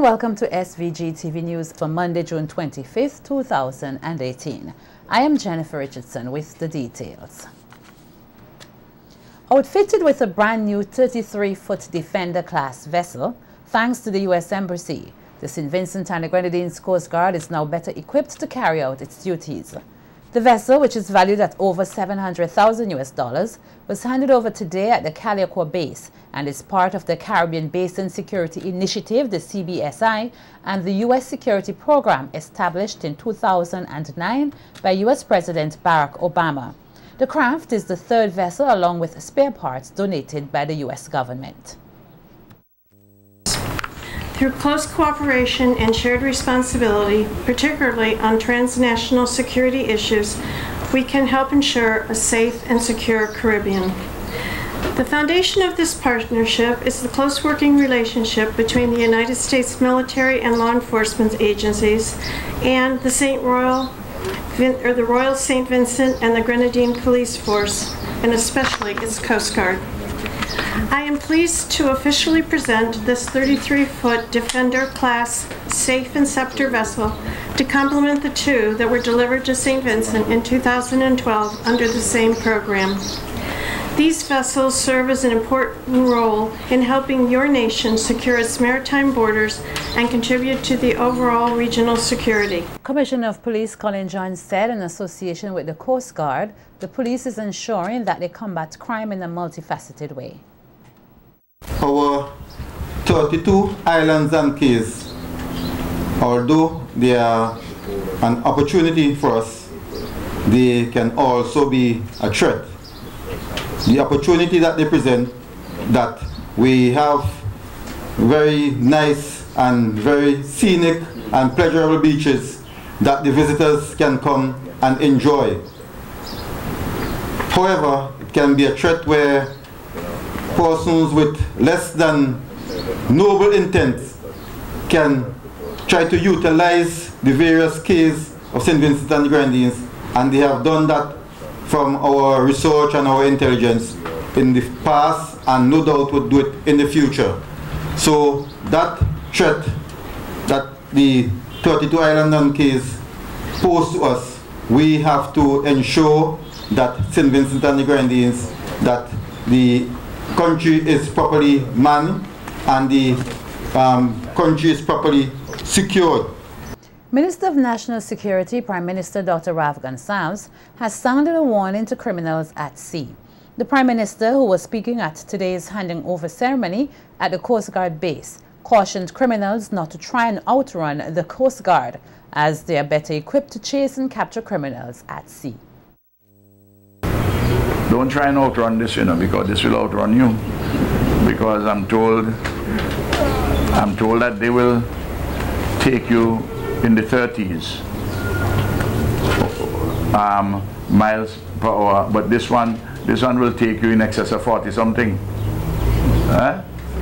welcome to SVG-TV News for Monday, June 25th, 2018. I am Jennifer Richardson with the details. Outfitted with a brand new 33-foot Defender class vessel, thanks to the U.S. Embassy, the St. Vincent and the Grenadines Coast Guard is now better equipped to carry out its duties. The vessel, which is valued at over $700,000, was handed over today at the Caliacor base and is part of the Caribbean Basin Security Initiative, the CBSI, and the U.S. security program established in 2009 by U.S. President Barack Obama. The craft is the third vessel along with spare parts donated by the U.S. government. Through close cooperation and shared responsibility, particularly on transnational security issues, we can help ensure a safe and secure Caribbean. The foundation of this partnership is the close working relationship between the United States military and law enforcement agencies and the Royal St. Vincent and the Grenadine Police Force, and especially its Coast Guard. I am pleased to officially present this 33-foot Defender class safe and scepter vessel to complement the two that were delivered to St. Vincent in 2012 under the same program. These vessels serve as an important role in helping your nation secure its maritime borders and contribute to the overall regional security. Commissioner of Police Colin John said in association with the Coast Guard, the police is ensuring that they combat crime in a multifaceted way. Our 32 islands and cays, although they are an opportunity for us, they can also be a threat. The opportunity that they present, that we have very nice and very scenic and pleasurable beaches that the visitors can come and enjoy. However, it can be a threat where persons with less than noble intents can try to utilize the various cays of St. Vincent and the Grenadines, and they have done that from our research and our intelligence in the past, and no doubt would do it in the future. So that threat that the 32 island and cays pose to us, we have to ensure that St. Vincent and the Grenadines, that the country is properly manned and the country is properly secured. Minister of National Security, Prime Minister Dr. Rav Gonsalves, has sounded a warning to criminals at sea. The Prime Minister, who was speaking at today's handing over ceremony at the Coast Guard base, cautioned criminals not to try and outrun the Coast Guard, as they are better equipped to chase and capture criminals at sea. Don't try and outrun this, because this will outrun you. Because I'm told that they will take you in the 30s miles per hour, but this one will take you in excess of 40 something. Huh?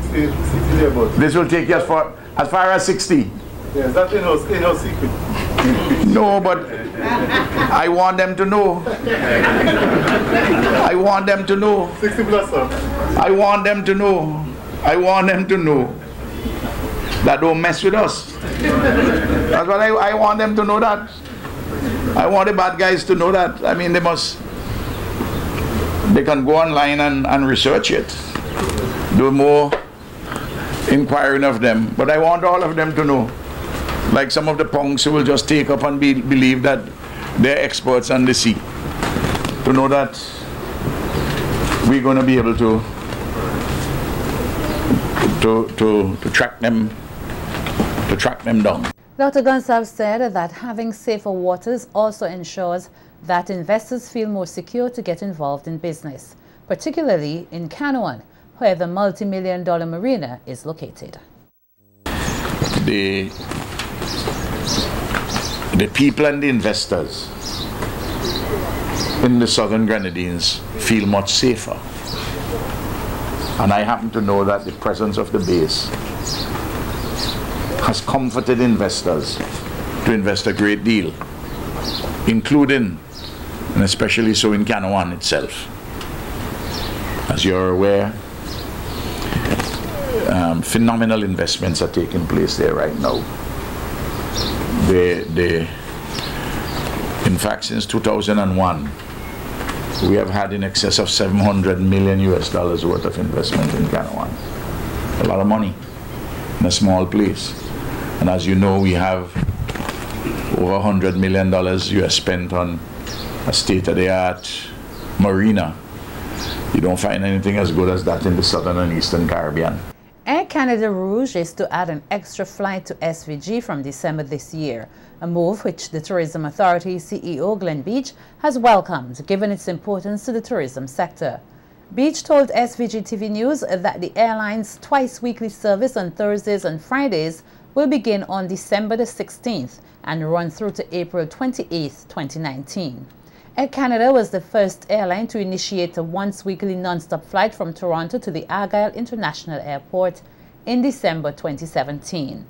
60 about. This will take you as far as 60. Yes, that's in our secret. No, but I want them to know. I want them to know. 60 plus, sir. I want them to know. I want them to know that don't mess with us. That's what I want them to know that. I want the bad guys to know that. I mean, they can go online and research it. Do more inquiring of them. But I want all of them to know. Like some of the punks who will just take up and believe that they're experts on the sea. To know that we're going to be able to track them down. Dr. Gonsalves said that having safer waters also ensures that investors feel more secure to get involved in business, particularly in Canoan, where the multi-million-dollar marina is located. The people and the investors in the southern Grenadines feel much safer. And I happen to know that the presence of the base has comforted investors to invest a great deal, including and especially so in Canoan itself. As you're aware, phenomenal investments are taking place there right now. In fact, since 2001, we have had in excess of $700 million worth of investment in Kanawan. A lot of money in a small place. And as you know, we have over $100 million US spent on a state-of-the-art marina. You don't find anything as good as that in the Southern and Eastern Caribbean. Air Canada Rouge is to add an extra flight to SVG from December this year, a move which the Tourism Authority CEO Glenn Beach has welcomed, given its importance to the tourism sector. Beach told SVG-TV News that the airline's twice-weekly service on Thursdays and Fridays will begin on December the 16th and run through to April 28, 2019. Air Canada was the first airline to initiate a once-weekly non-stop flight from Toronto to the Argyle International Airport in December 2017.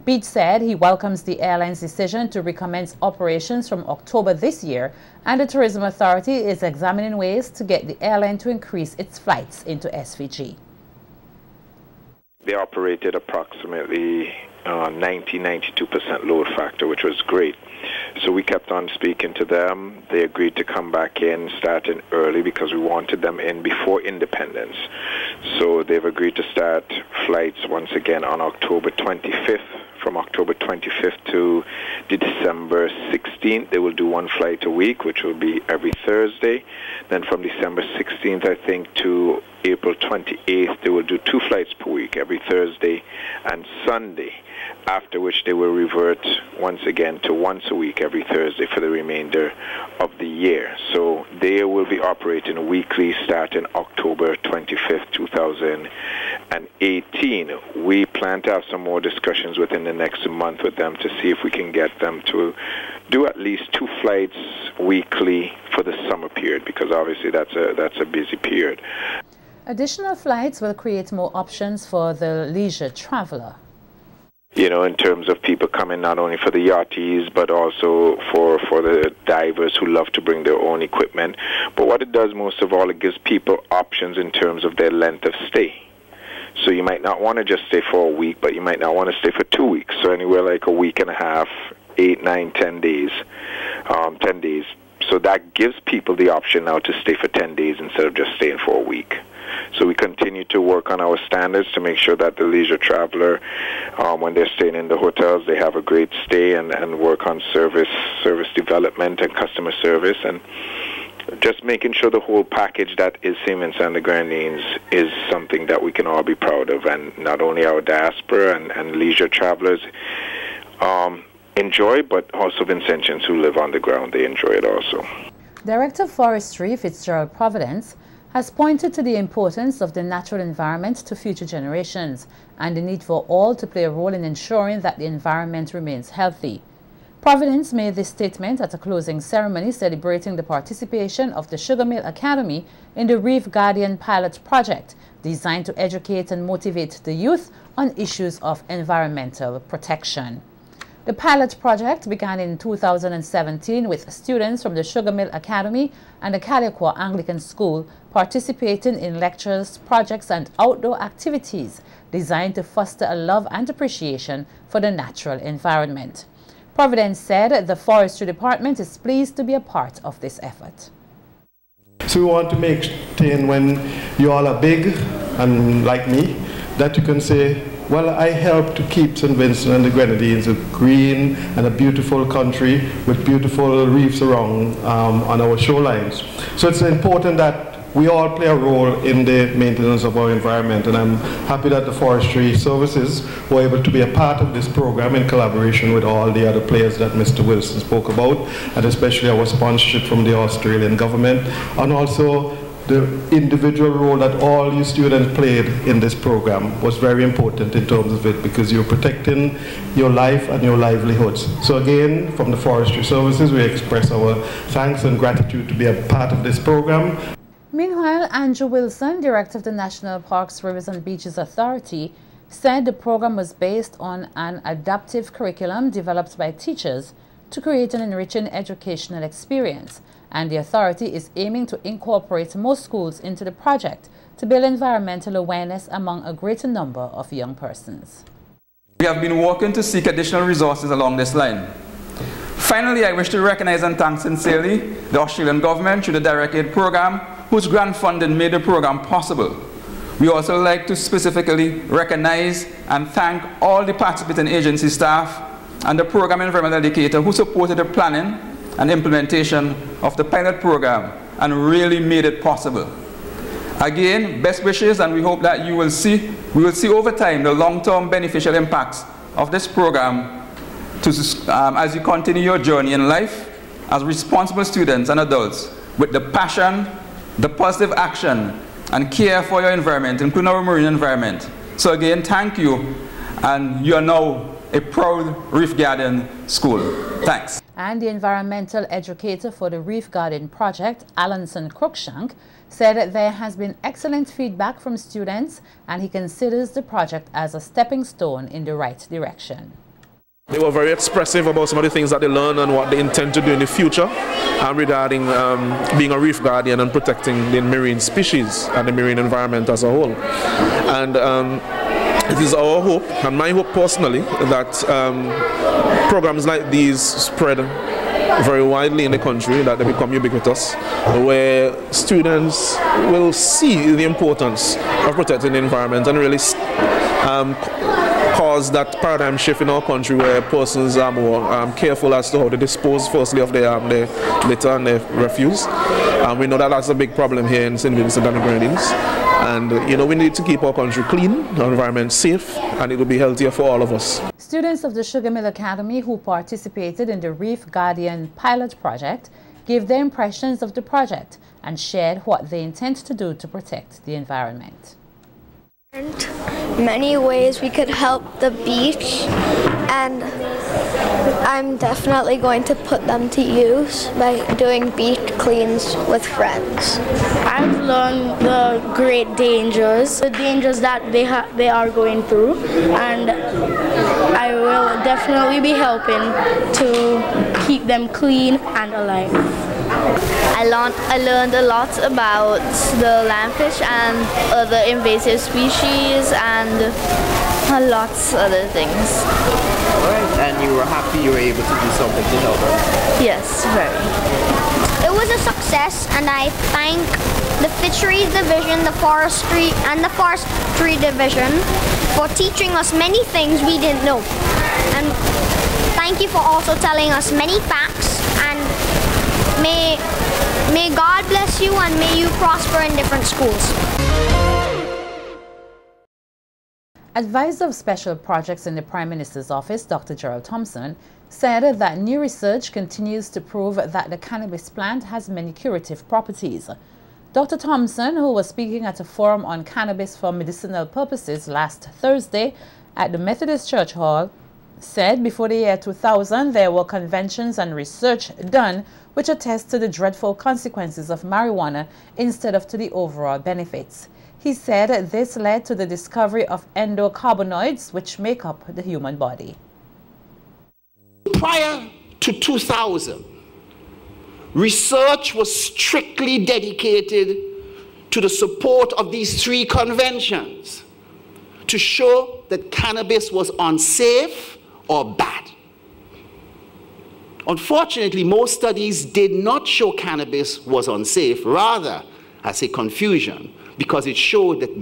Beach said he welcomes the airline's decision to recommence operations from October this year, and the Tourism Authority is examining ways to get the airline to increase its flights into SVG. They operated approximately 92% load factor, which was great. So we kept on speaking to them. They agreed to come back in, starting early, because we wanted them in before independence. So they've agreed to start flights once again on October 25th. From October 25th to December 16th, they will do one flight a week, which will be every Thursday. Then from December 16th, I think, to April 28th, they will do 2 flights per week, every Thursday and Sunday, after which they will revert once again to once a week, every Thursday, for the remainder of the year. So they will be operating weekly starting October 25th, 2018. We plan to have some more discussions within the next month with them to see if we can get them to do at least 2 flights weekly for the summer period, because obviously that's a busy period. Additional flights will create more options for the leisure traveler. You know, in terms of people coming not only for the yachties, but also for the divers who love to bring their own equipment. But what it does most of all, it gives people options in terms of their length of stay. So you might not want to just stay for a week, but you might not want to stay for 2 weeks. So anywhere like a week and a half, 8, 9, 10 days, 10 days. So that gives people the option now to stay for 10 days instead of just staying for a week. So we continue to work on our standards to make sure that the leisure traveler, when they're staying in the hotels, they have a great stay, and work on service development and customer service, and just making sure the whole package that is St. Vincent and the Grenadines is something that we can all be proud of, and not only our diaspora and leisure travelers enjoy, but also Vincentians who live on the ground, they enjoy it also. Director of Forestry Fitzgerald Providence has pointed to the importance of the natural environment to future generations and the need for all to play a role in ensuring that the environment remains healthy. Providence made this statement at a closing ceremony celebrating the participation of the Sugar Mill Academy in the Reef Guardian pilot project, designed to educate and motivate the youth on issues of environmental protection. The pilot project began in 2017 with students from the Sugar Mill Academy and the Caliqua Anglican School participating in lectures, projects, and outdoor activities designed to foster a love and appreciation for the natural environment. Providence said the Forestry Department is pleased to be a part of this effort. So we want to maintain, when you all are big and like me, that you can say, well, I help to keep St. Vincent and the Grenadines a green and a beautiful country with beautiful reefs around on our shorelines. So it's important that we all play a role in the maintenance of our environment, and I'm happy that the Forestry Services were able to be a part of this program in collaboration with all the other players that Mr. Wilson spoke about, and especially our sponsorship from the Australian government, and also the individual role that all you students played in this program was very important in terms of it, because you're protecting your life and your livelihoods. So again, from the Forestry Services, we express our thanks and gratitude to be a part of this program. Meanwhile, Andrew Wilson, Director of the National Parks, Rivers and Beaches Authority, said the program was based on an adaptive curriculum developed by teachers to create an enriching educational experience, and the authority is aiming to incorporate more schools into the project to build environmental awareness among a greater number of young persons. We have been working to seek additional resources along this line. Finally, I wish to recognize and thank sincerely the Australian government through the Direct Aid program, whose grant funding made the program possible. We also like to specifically recognize and thank all the participating agency staff and the program environmental educator who supported the planning and implementation of the pilot program and really made it possible. Again, best wishes, and we hope that we will see over time the long-term beneficial impacts of this program as you continue your journey in life as responsible students and adults with the passion, the positive action, and care for your environment, including our marine environment. So again, thank you, and you are now a proud Reef Guardian school. Thanks. And the environmental educator for the Reef Guardian project, Alanson Cruikshank, said that there has been excellent feedback from students and he considers the project as a stepping stone in the right direction. They were very expressive about some of the things that they learn and what they intend to do in the future regarding being a reef guardian and protecting the marine species and the marine environment as a whole. And it is our hope, and my hope personally, that programs like these spread very widely in the country, that they become ubiquitous, where students will see the importance of protecting the environment and really cause that paradigm shift in our country where persons are more careful as to how they dispose firstly of their litter and their refuse. We know that that's a big problem here in St. Vincent and the Grenadines. And we need to keep our country clean, our environment safe, and it will be healthier for all of us. Students of the Sugar Mill Academy who participated in the Reef Guardian pilot project gave their impressions of the project and shared what they intend to do to protect the environment. Many ways we could help the beach, and I'm definitely going to put them to use by doing beach cleans with friends. I've learned the great dangers, that they are going through, and I will definitely be helping to keep them clean and alive. I learned a lot about the landfish and other invasive species and lots of other things. Alright, and you were happy you were able to do something to help them? Yes, very. It was a success, and I thank the Fisheries Division, the Forestry Division for teaching us many things we didn't know. And thank you for also telling us many facts, and may God bless you and may you prosper in different schools. Advisor of Special Projects in the Prime Minister's Office, Dr. Gerald Thompson, said that new research continues to prove that the cannabis plant has many curative properties. Dr. Thompson, who was speaking at a forum on cannabis for medicinal purposes last Thursday at the Methodist Church Hall, said before the year 2000 there were conventions and research done which attest to the dreadful consequences of marijuana instead of to the overall benefits. He said this led to the discovery of endocannabinoids, which make up the human body. Prior to 2000, research was strictly dedicated to the support of these three conventions to show that cannabis was unsafe or bad. Unfortunately, most studies did not show cannabis was unsafe, rather as a confusion, because it showed that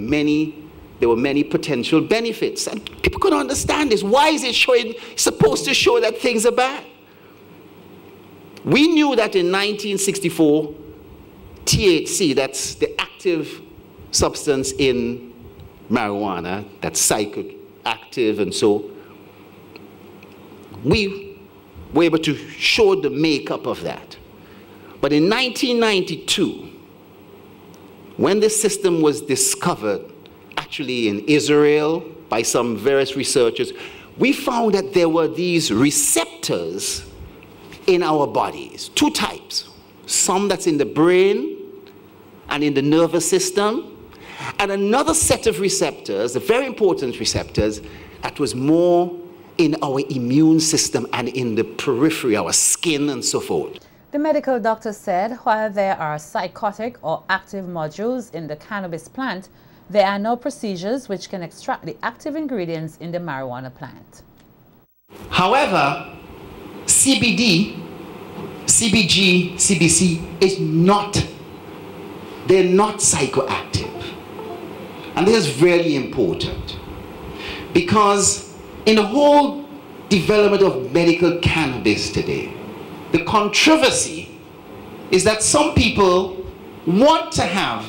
there were many potential benefits. And people couldn't understand this. Why is it supposed to show that things are bad? We knew that in 1964, THC, that's the active substance in marijuana, that's psychoactive, and so we were able to show the makeup of that. But in 1992, when this system was discovered, actually in Israel by some various researchers, we found that there were these receptors in our bodies, two types. Some that's in the brain and in the nervous system, and another set of receptors, the very important receptors, that was more in our immune system and in the periphery, our skin and so forth. The medical doctor said while there are psychotic or active modules in the cannabis plant, there are no procedures which can extract the active ingredients in the marijuana plant. However, CBD, CBG, CBC is not, they're not psychoactive. And this is really important because in the whole development of medical cannabis today, the controversy is that some people want to have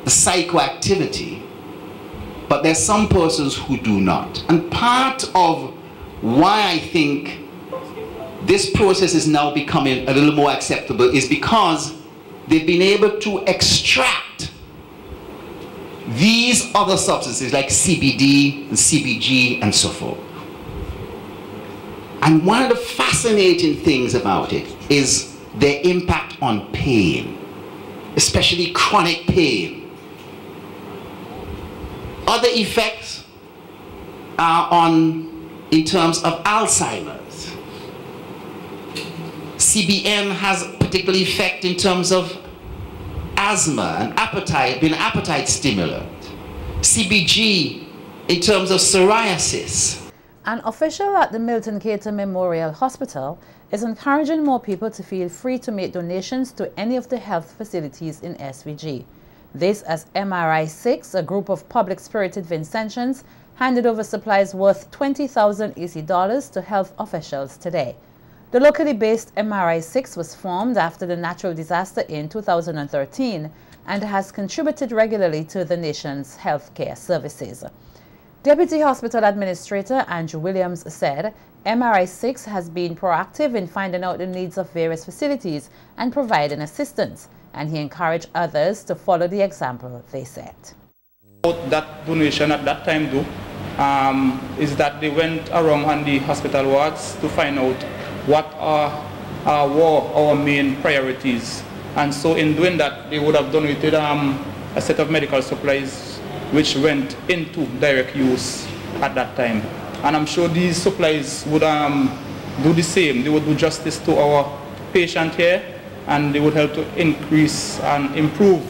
the psychoactivity, but there's some persons who do not. And part of why I think this process is now becoming a little more acceptable is because they've been able to extract these other substances like CBD and CBG and so forth. And one of the fascinating things about it is their impact on pain, especially chronic pain. Other effects are in terms of Alzheimer's. CBN has a particular effect in terms of asthma and appetite, being an appetite stimulant. CBG in terms of psoriasis. An official at the Milton Cater Memorial Hospital is encouraging more people to feel free to make donations to any of the health facilities in SVG. This as MRI6, a group of public-spirited Vincentians, handed over supplies worth $20,000 AC to health officials today. The locally based MRI6 was formed after the natural disaster in 2013 and has contributed regularly to the nation's healthcare services. Deputy Hospital Administrator Andrew Williams said MRI6 has been proactive in finding out the needs of various facilities and providing assistance, and he encouraged others to follow the example they set. That donation at that time is that they went around on the hospital wards to find out what were our main priorities, and so in doing that they would have donated a set of medical supplies which went into direct use at that time. And I'm sure these supplies would do the same. They would do justice to our patient here, and they would help to increase and improve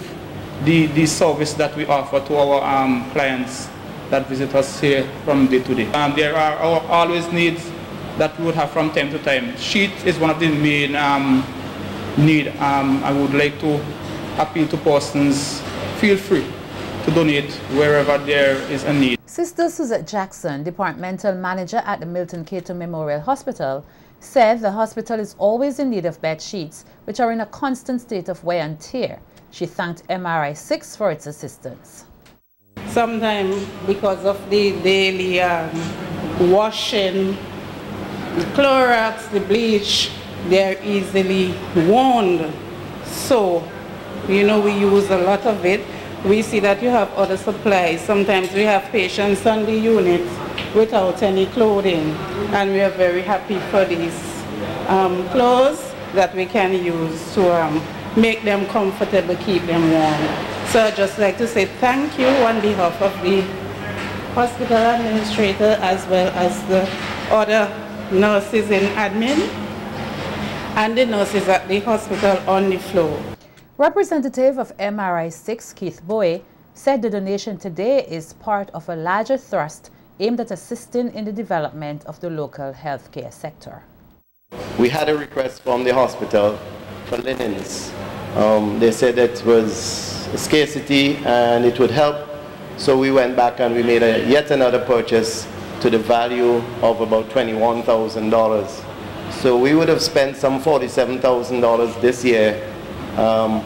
the service that we offer to our clients that visit us here from day to day. There are always needs that we would have from time to time. Sheet is one of the main need. I would like to appeal to persons, feel free to donate wherever there is a need. Sister Suzette Jackson, Departmental Manager at the Milton Cater Memorial Hospital, said the hospital is always in need of bed sheets, which are in a constant state of wear and tear. She thanked MRI6 for its assistance. Sometimes because of the daily washing, the Clorox, the bleach, they're easily worn. So, you know, we use a lot of it. We see that you have other supplies. Sometimes we have patients on the unit without any clothing, and we are very happy for these clothes that we can use to make them comfortable, keep them warm. So I'd just like to say thank you on behalf of the hospital administrator as well as the other nurses in admin and the nurses at the hospital on the floor. Representative of MRI6, Keith Bowie, said the donation today is part of a larger thrust aimed at assisting in the development of the local healthcare sector. We had a request from the hospital for linens. They said it was a scarcity and it would help, so we went back and we made yet another purchase to the value of about $21,000. So we would have spent some $47,000 this year,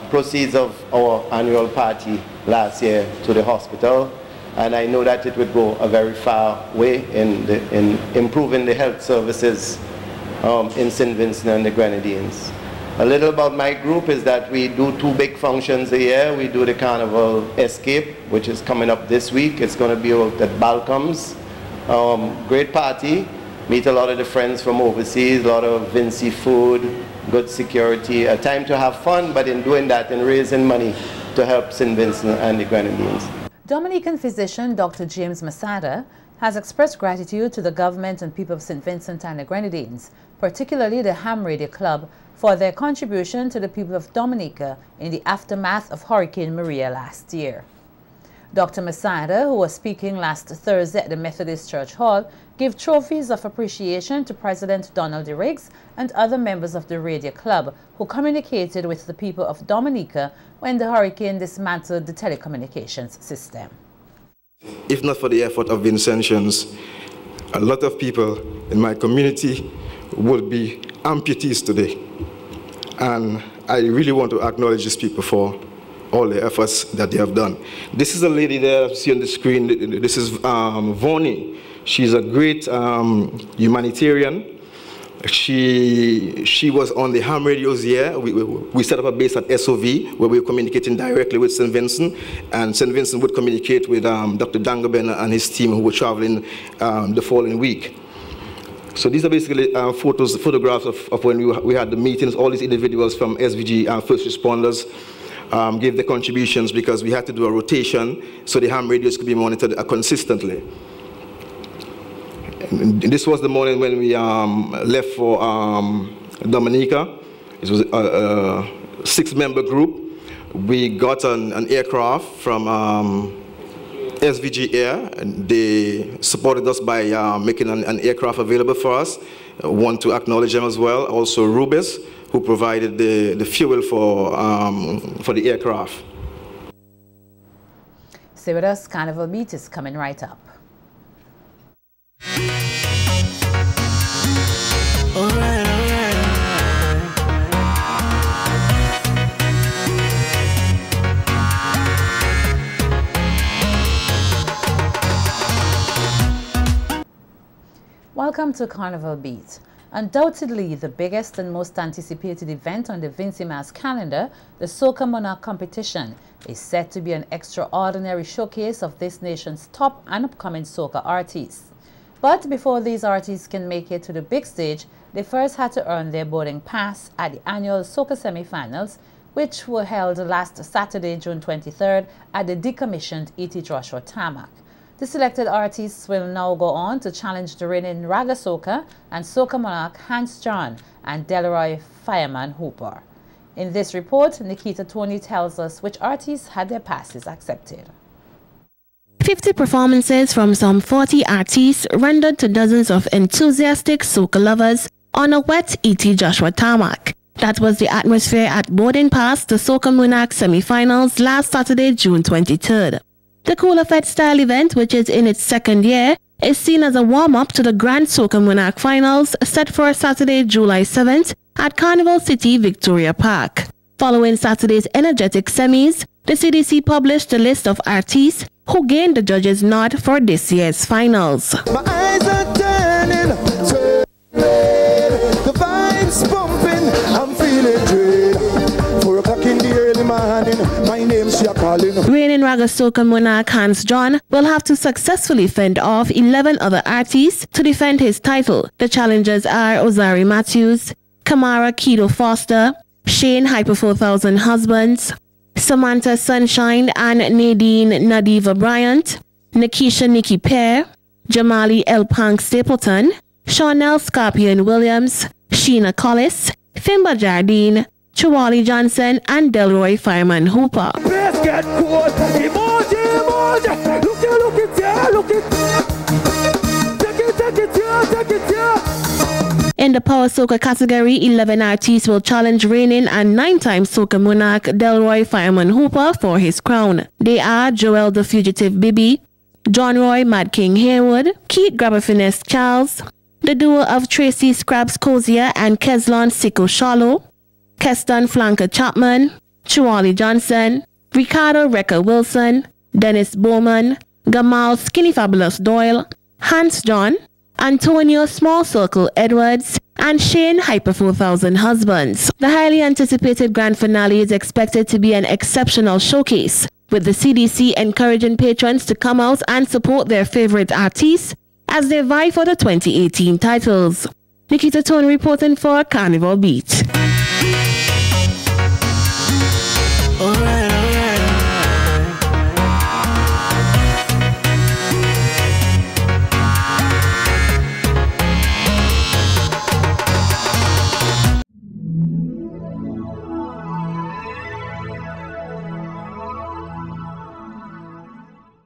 proceeds of our annual party last year to the hospital, and I know that it would go a very far way in improving the health services in St. Vincent and the Grenadines. A little about my group is that we do two big functions a year. We do the Carnival Escape, which is coming up this week. It's going to be out at Balcomb's. Great party. Meet a lot of the friends from overseas, a lot of Vinci food, good security, a time to have fun, but in doing that and raising money to help St. Vincent and the Grenadines. Dominican physician Dr. James Masada has expressed gratitude to the government and people of St. Vincent and the Grenadines, particularly the Ham Radio Club, for their contribution to the people of Dominica in the aftermath of Hurricane Maria last year. Dr. Masada, who was speaking last Thursday at the Methodist Church Hall, gave trophies of appreciation to President Donald D. Riggs and other members of the Radio Club who communicated with the people of Dominica when the hurricane dismantled the telecommunications system. If not for the effort of Vincentians, a lot of people in my community would be amputees today. And I really want to acknowledge these people for all the efforts that they have done. This is a lady there you see on the screen. This is Vonnie. She's a great humanitarian. She was on the ham radios here. We set up a base at SOV where we were communicating directly with St. Vincent, and St. Vincent would communicate with Dr. Dangaben and his team who were traveling the following week. So these are basically photographs of when we had the meetings. All these individuals from SVG first responders gave their contributions because we had to do a rotation so the ham radios could be monitored consistently. And this was the morning when we left for Dominica. It was a 6-member group. We got an aircraft from SVG Air, and they supported us by making an aircraft available for us. I want to acknowledge them as well. Also Rubis, who provided the fuel for the aircraft. Stay with us, Carnival Beat is coming right up. Welcome to Carnival Beat. Undoubtedly the biggest and most anticipated event on the Vincimas calendar, the Soca Monarch competition, is set to be an extraordinary showcase of this nation's top and upcoming soca artists. But before these artists can make it to the big stage, they first had to earn their boarding pass at the annual Soca semi-finals, which were held last Saturday, June 23rd at the decommissioned E.T. Joshua Tarmac. The selected artists will now go on to challenge the reigning Raga Soca and Soca Monarch Hans John and Delroy Fireman Hooper. In this report, Nikita Tony tells us which artists had their passes accepted. 50 performances from some 40 artists rendered to dozens of enthusiastic soca lovers on a wet E.T. Joshua Tarmac. That was the atmosphere at boarding pass the Soca Monarch semi-finals last Saturday, June 23rd. The Cool Effect style event, which is in its second year, is seen as a warm-up to the Grand Soca Monarch finals set for Saturday, July 7th at Carnival City, Victoria Park. Following Saturday's energetic semis, the CDC published a list of artists who gained the judges' nod for this year's finals. My eyes are turning, the vibes pumping, I'm feeling dread. 4 o'clock in the early morning, my name's calling. Reigning Raga Soca Monarch Hans John will have to successfully fend off 11 other artists to defend his title. The challengers are Ozari Matthews, Kamara Kido Foster, Shane Hyper 4000 Husbands, Samantha Sunshine and Nadine Nadiva Bryant, Nikisha Nikki Pear, Jamali El Punk Stapleton, Chanel Scorpion Williams, Sheena Collis, Fimba Jardine, Chawali Johnson and Delroy Fireman Hooper. In the Power Soca category, 11 artists will challenge reigning and 9-time Soca Monarch Delroy Fireman Hooper for his crown. They are Joel the Fugitive Bibi, John Roy Mad King Haywood, Keith Grabber Finesse Charles, the duo of Tracy Scraps Cozier and Keslon Sicko Shallow, Keston Flanker Chapman, Chawali Johnson, Ricardo Rekka Wilson, Dennis Bowman, Gamal Skinny Fabulous Doyle, Hans John, Antonio Small Circle Edwards, and Shane Hyper 4000 Husbands. The highly anticipated grand finale is expected to be an exceptional showcase, with the CDC encouraging patrons to come out and support their favorite artists as they vie for the 2018 titles. Nikita Tone reporting for Carnival Beat.